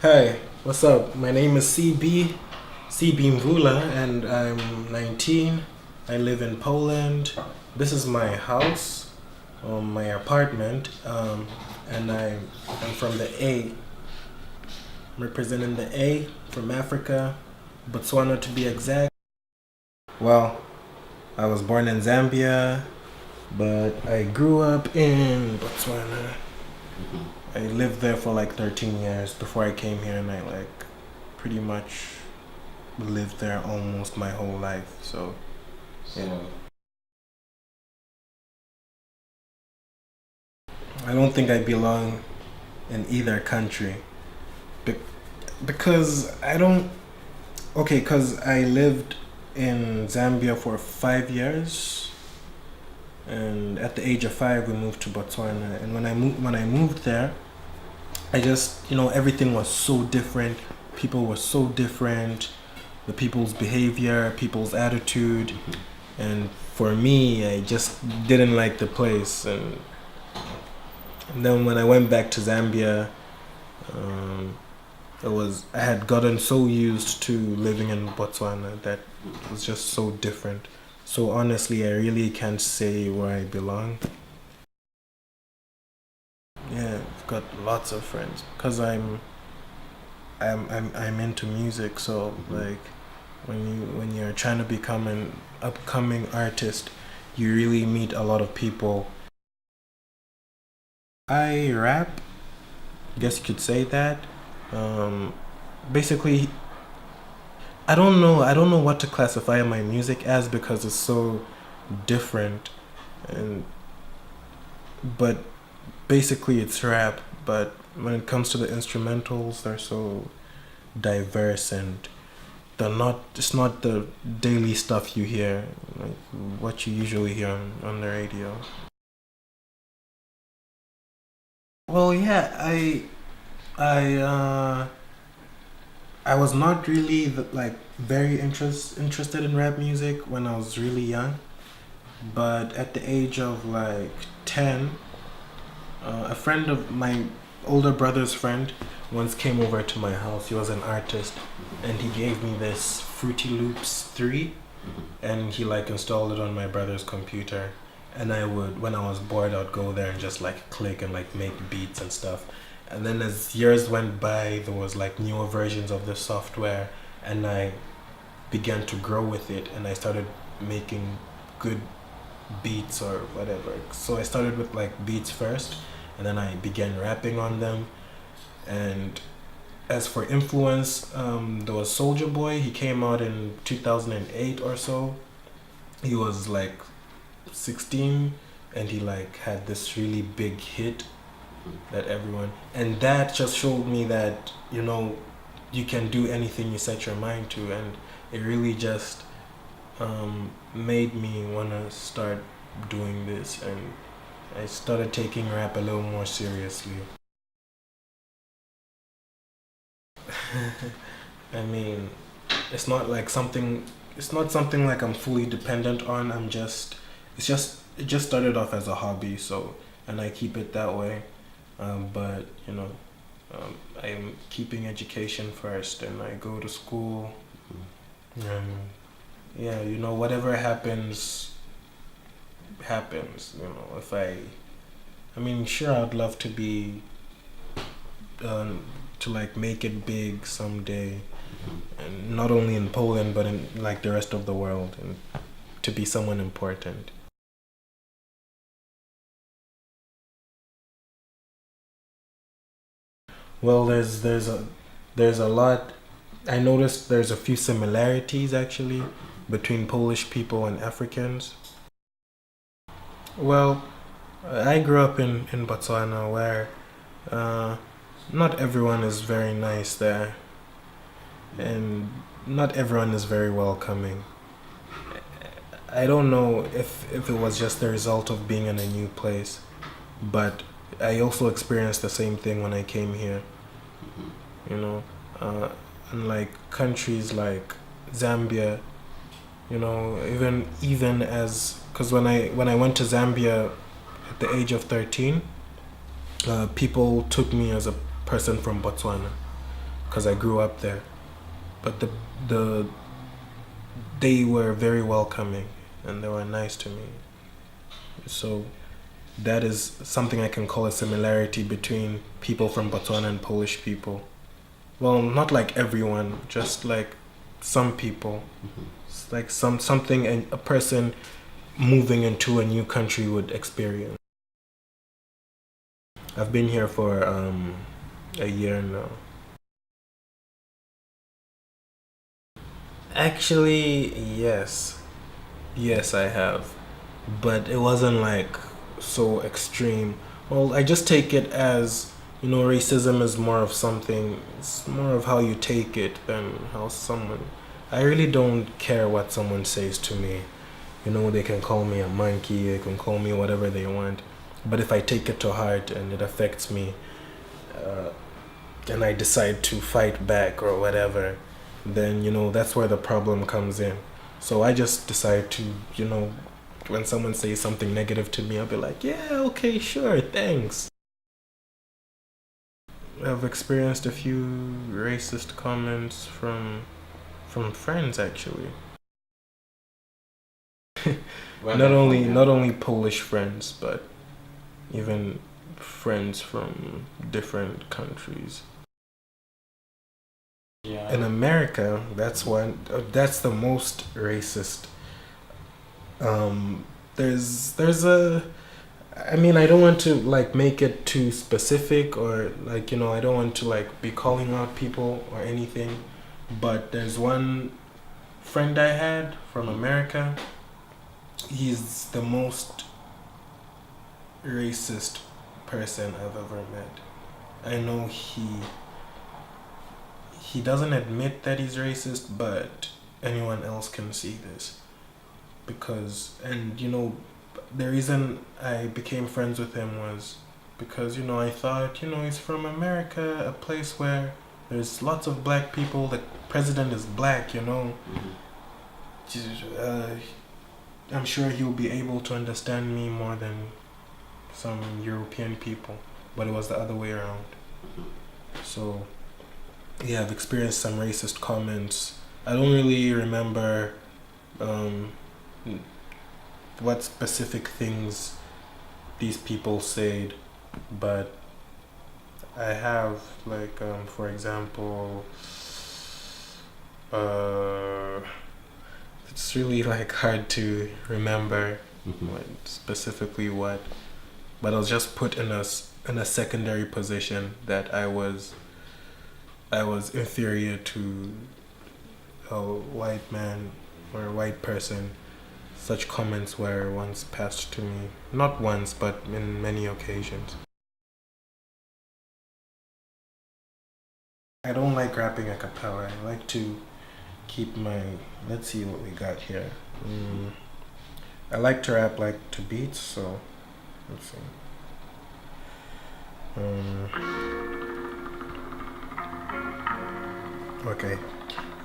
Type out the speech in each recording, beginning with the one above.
Hi, what's up? My name is CB Mvula, and I'm 19. I live in Poland. This is my house, my apartment, and I'm from the A. I'm representing the A from Africa, Botswana to be exact. Well, I was born in Zambia, but I grew up in Botswana. I lived there for like 13 years before I came here, and I like pretty much lived there almost my whole life. So yeah, I don't think I belong in either country. Be- because I don't. Okay, because I lived in Zambia for 5 years, and at the age of 5, we moved to Botswana. And when I moved there, I just everything was so different. People were so different. The people's behavior, people's attitude, and for me, I just didn't like the place. And then when I went back to Zambia, um, I had gotten so used to living in Botswana that it was just so different. So honestly, I really can't say where I belong. Yeah, I've got lots of friends because I'm into music. So like when you're trying to become an upcoming artist, you really meet a lot of people. I rap, guess you could say that. Um, Basically, I don't know what to classify my music as because it's so different, and but basically it's rap. But when it comes to the instrumentals, they're so diverse, and they're not. It's not the daily stuff you hear, like what you usually hear on the radio. Well, yeah, I I was not really like very interested in rap music when I was really young, but at the age of like 10, a friend of my older brother's friend once came over to my house. He was an artist, and he gave me this Fruity Loops 3, and he like installed it on my brother's computer. And I would, when I was bored, I'd go there and just like click and like make beats and stuff. And then as years went by, there was like newer versions of the software, and I began to grow with it, and I started making good beats or whatever. So I started with like beats first, and then I began rapping on them. And as for influence, there was Soldier Boy. He came out in 2008 or so. He was like 16, and he like had this really big hit that everyone, and that just showed me that you can do anything you set your mind to. And it really just made me want to start doing this, and I started taking rap a little more seriously. I mean, it's not like something. It's not something like I'm fully dependent on. It just started off as a hobby, so and I keep it that way. But I'm keeping education first, and I go to school. And yeah, whatever happens, happens. If I mean, sure, I'd love to be to like make it big someday, and not only in Poland but in like the rest of the world, and to be someone important. Well, there's a lot. I noticed there's a few similarities actually between Polish people and Africans. Well, I grew up in Botswana where uh, not everyone is very nice there, and not everyone is very welcoming. I don't know if it was just the result of being in a new place, but I also experienced the same thing when I came here. You know, uh, Unlike countries like Zambia, even as because when I went to Zambia at the age of 13, people took me as a person from Botswana. because I grew up there. But the they were very welcoming and they were nice to me. So that is something I can call a similarity between people from Botswana and Polish people. Well, not like everyone, just like some people. It's like something a person moving into a new country would experience. I've been here for a year now. Actually, yes. Yes, I have. But it wasn't like so extreme. Well, I just take it as, racism is more of something, it's more of how you take it than how someone. I really don't care what someone says to me. They can call me a monkey, they can call me whatever they want. But if I take it to heart and it affects me, and I decide to fight back or whatever, then, that's where the problem comes in. So I just decide to, when someone says something negative to me, I'll be like, yeah, okay, sure, thanks. I've experienced a few racist comments from friends, actually. Not only Polish friends, but even friends from different countries. Yeah. In America, that's the most racist. There's a, I mean, I don't want to like make it too specific or like, I don't want to like be calling out people or anything, but there's one friend I had from America. He's the most racist person I've ever met. I know he doesn't admit that he's racist, but anyone else can see this. Because, and the reason I became friends with him was because, I thought, he's from America, a place where there's lots of black people, the president is black, I'm sure he'll be able to understand me more than some European people, but it was the other way around. So, yeah, I've experienced some racist comments. I don't really remember what specific things these people said, but I have, like, for example, it's really like hard to remember specifically what, but I was just put in a secondary position that I was inferior to a white man or a white person. Such comments were once passed to me, not once, but in many occasions. I don't like rapping a cappella. I like to keep let's see what we got here. I like to rap like to beats, so let's see. Okay.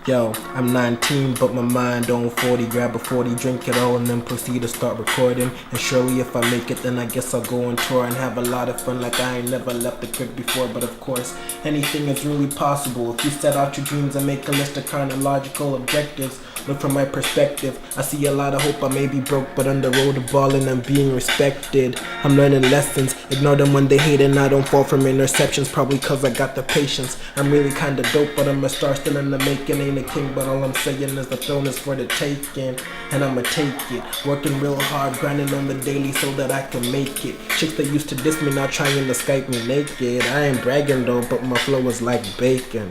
Yo, I'm 19, but my mind on 40. Grab a 40, drink it all, and then proceed to start recording. And surely if I make it, then I guess I'll go on tour and have a lot of fun like I ain't never left the crib before. But of course, anything is really possible if you set out your dreams and make a list of chronological objectives. Look from my perspective, I see a lot of hope. I may be broke, but on the road to balling, I'm being respected. I'm learning lessons, ignore them when they hate, and I don't fall from interceptions, probably cause I got the patience. I'm really kinda dope, but I'm a star still in the making. Ain't a king, but all I'm saying is the throne is for the taking, and I'ma take it. Working real hard, grinding on the daily so that I can make it. Chicks that used to diss me now trying to Skype me naked. I ain't bragging though, but my flow is like bacon.